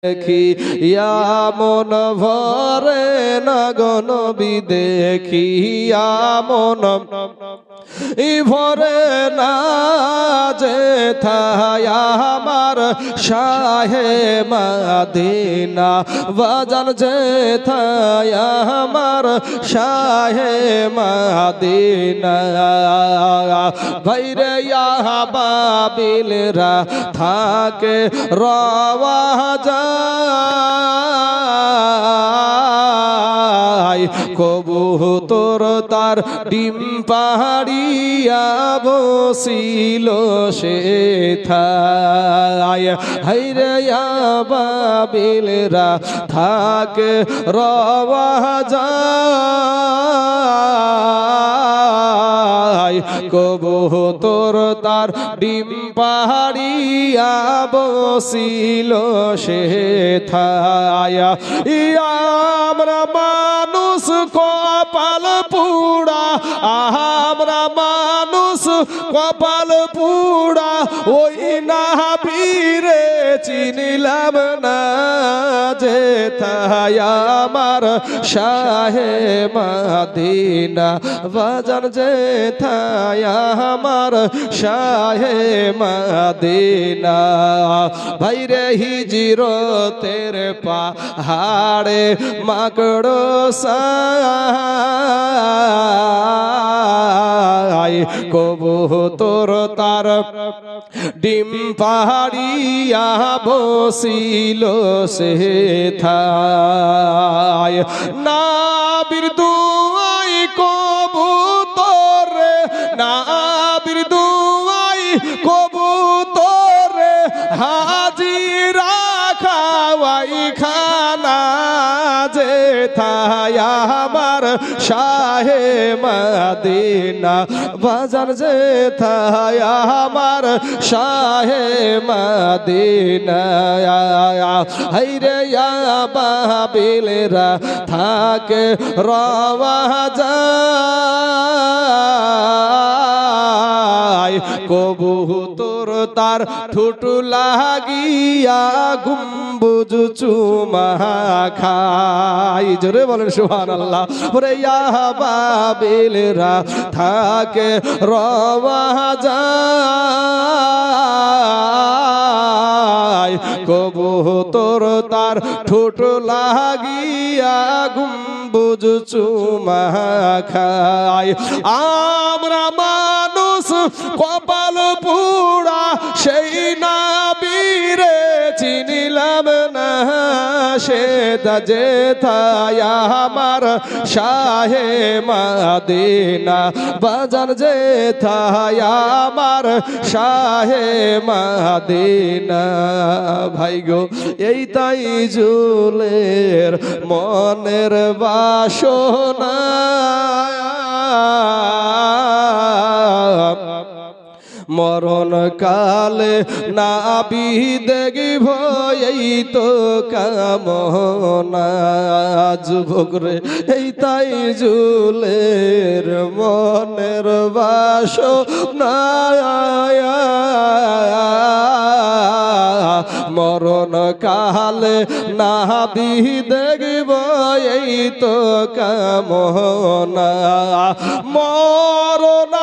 দেখি মন ভরে না গো নবী দেখি মন ভরে না যেথায় আমার শাহে মদিনা বাজান যেথায় আমার শাহে মদিনা ভাইরে বাবিলরা থাকে রওয়া কবুতর তার ডিম পাহাড়িয়া বসিল সেথায় হায়রে বাবিলরা থাকে রওয়া কবুতর তার ডিম পাহাড়িয়া বসিল সেথায় আমরা মানুষ কপাল পুড়া আমরা মানুষ কপাল পুড়া ওই না বীরে চিনিলাম না যেথায় আমার শাহে মদিনা বাজান যেথায় আমার শাহে মদিনা ভাইরে হিজরতের পাহাড়ে মাকড়ো সাই কবুতর তার ডিম পাহাড়িয়া বসিল সেথায় নাবির দুয়াই কবুতরে নাবির দুয়াই কবুতরে হাজিরা খাওয়াই খানা যেথায় আমার শাহে মদিনা বাজার যেথায় আমার শাহে মদিনা হায়রে বাবিলরা থাকে রওয়া কবুতর তার ঠোঁট লাগিয়া গুম্বুজ চুমা খাই জোরে বলেন সুবহানাল্লাহ ওরে বাবিলরা থাকে রওয়া কবুতর তার ঠোঁট লাগিয়া গুম্বুজ চুমা খাই আমরা মানুষ কপাল পুড়া সেই না বীরে চিনিলাম না সেটা যেথায় আমার শাহে মদিনা বাজান যেথায় আমার শাহে মদিনা ভাই গো এই তাই জুলের মনের বাসনা মরণ কালে নাবি দেখিব এই তো কামনা যুবক রে এই তাই জুলের মনের বাসনা মরণ কালে নাবি দেখিব এই তো কামনা মরণ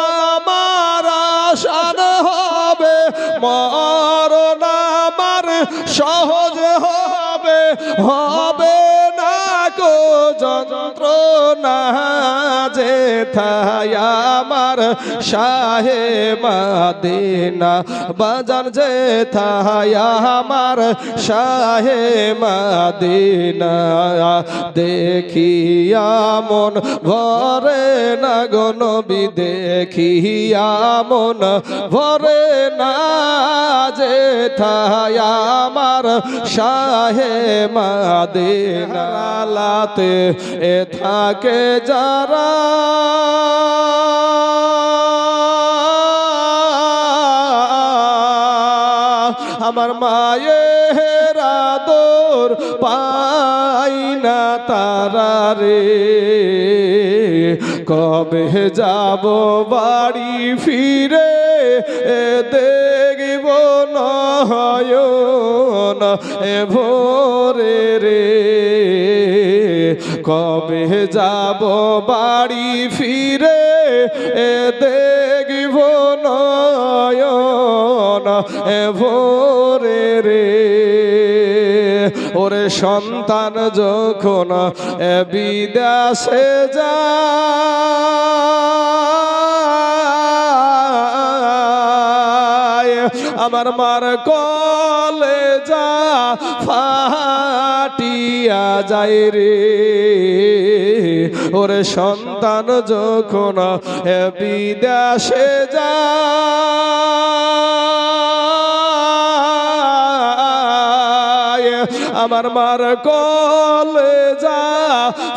শান হবে মরণ আমার সহজ হবে হবে না কো যন্ত্রণা যেথায় আমার শাহে মদিনা বাজান যেথায় আমার শাহে মদিনা দেখিয়া মন ভরে না গো নবী দেখিয়া মন ভরে না যেথায় আমার শাহে মদিনা লাতে এ থাকে যারা আমার মায়ের আদর পাই না তারা রে কবে যাব বাড়ি ফিরে দেখব নয়ন জীবন এ ভোরে রে কবে যাব বাড়ি ফিরে এ দেখব নয়ন এ ভোরে রে ওরে সন্তান যখন বিদেশে যায় আমার মার কলেজা ফাটিয়া যায় রে ওরে সন্তান যখন বিদেশে যায় আমার মার কলেজা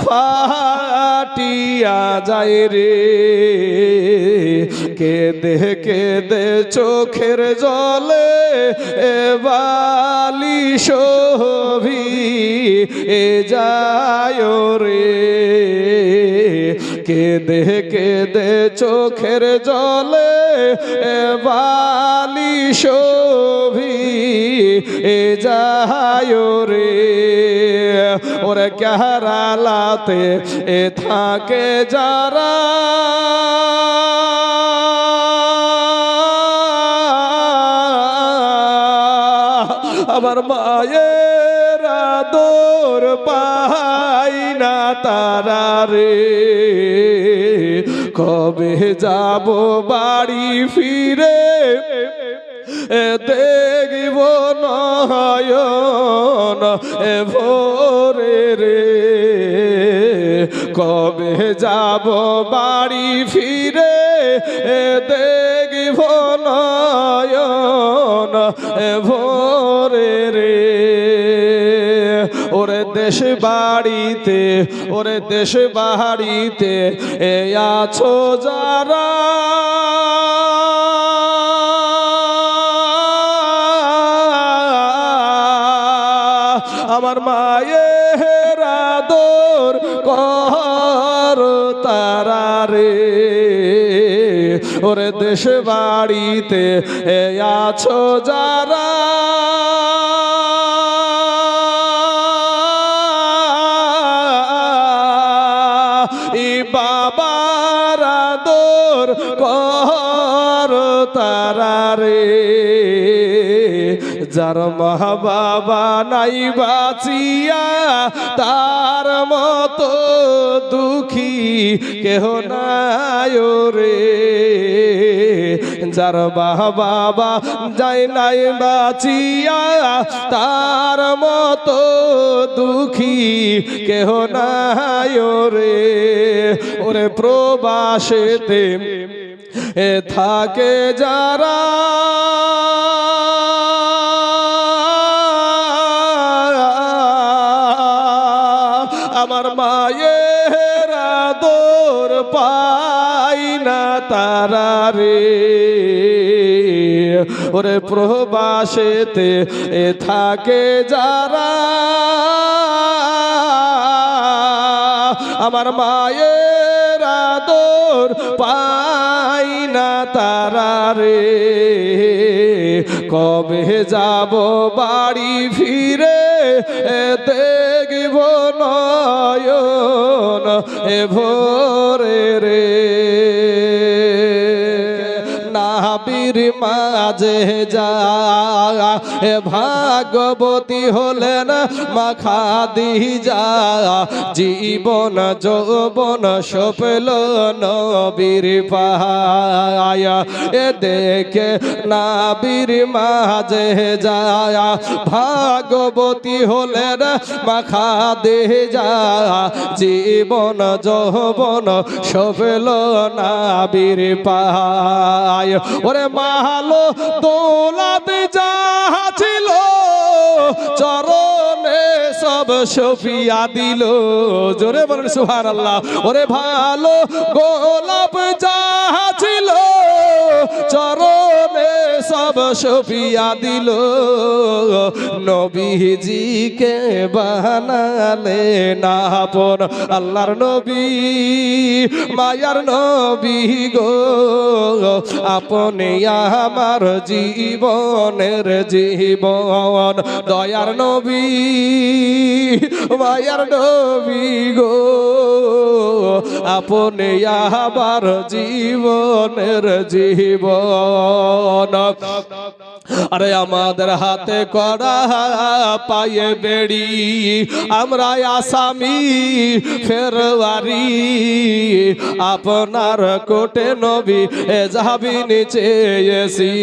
ফাটিয়া যায় রে কেঁদে কেঁদে চোখের জলে এ বালি শোভি এ যায় রে কেঁদে কেঁদে চোখের জলে এ বালি শোভি এ যায় রে ওরে কেহারালাতে এ থাকে যারা আমার মায়ের আদর পাই না তারা রে কবে যাব বাড়ি ফিরে দেখব নয়ন এ ভোরে রে কবে যাব বাড়ি ফিরে দেখব নয়ন এ ভোরে রে ওরে দেশ বাড়িতে ওরে দেশ বাড়িতে এ আছো যারা আমার মায়ের আদর কর তারা রে ওরে দেশ বাড়িতে এ আছো যারা বাবার আদর কর তারা রে যার মা বাবা নাই বাঁচিয়া তার মতো দুঃখী কেহ নাই রে যার বাবা যায় নাই বাঁচিয়া তার মতো দুঃখী কেহ নাই রে ওরে প্রবাসেতে এ থাকে যারা আমার মায়ের আদর পাই না তারা রে ওরে প্রবাসেতে এ থাকে যারা আমার মায়ের আদর পাই না তারা রে কবে যাব বাড়ি ফিরে দেখব নয়ন এ ভোরে রে নাবির মাঝে যা এ ভাগবতী হলেন মা খাদিজা জীবন যৌবন সফল নবীর পায়া এ দেখে নাবির মাঝে যায় ভাগবতী হলেন মা খাদিজা জীবন যৌবন সফল নাবির পায় ওরে মাহালো দৌলত যাহা ছিল চরণে সব সফিয়া দিল জোরে বলেন সুবহানাল্লাহ ওরে ভালো গোলাপ যাহা ছিল চরণে সব সপিয়া দিল নবীজিকে বানালেন আপন আল্লাহর নবী মায়ার নবী গো আপনি আমার জীবনের জীবন দয়ার নবী মায়ার নবী গো আপনি আমার জীবনের জীবন আরে আমাদের হাতে করা পায়ে বেড়ি আমরা আসামি ফেরওয়ারি আপনার কোটে নবী যাবি নিচে এসি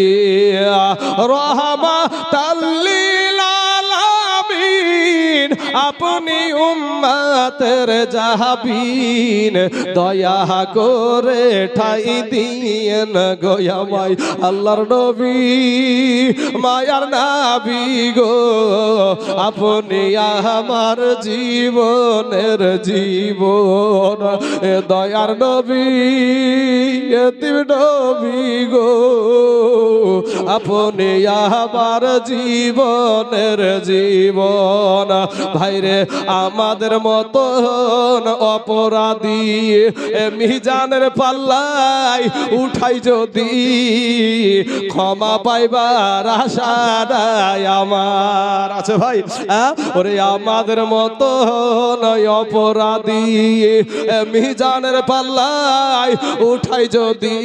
রহমাতাল লিল আলামিন আপনি উম্মতের জাহাবিন দয়া করে ঠাই দিয়েন গোয়ামাই আল্লাহর নবী মায়ার নবী গো আপনি আমার জীবনের জীবন দয়ার নবী এতিম নবী গো আপনি আমার জীবনের জীবন ভাইরে আমাদের মতন অপরাধী মিজানের পাল্লাই উঠাই যদি ক্ষমা পাইবার আশা নাই আমার আছে ভাই ওরে আমাদের মতন অপরাধী মিজানের পাল্লাই উঠাই যদি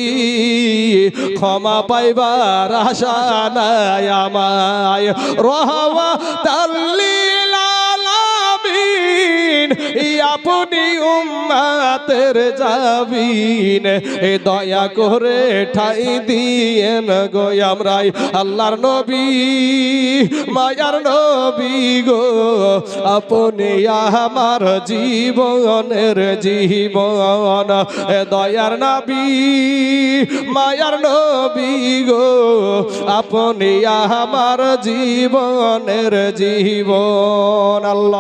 ক্ষমা পাইবার আশা নাই আমায় রহমাতাল লিল আলামিন আপনি উম্মতের জাবিন দয়া করে ঠাই দিয়েন গো আমরাই আল্লাহর নবী মায়ার নবী গো আপনি আমার জীবনের জীবন দয়ার নবী মায়ার নবী গো আপনি আমার জীবনের জীবন আল্লাহ।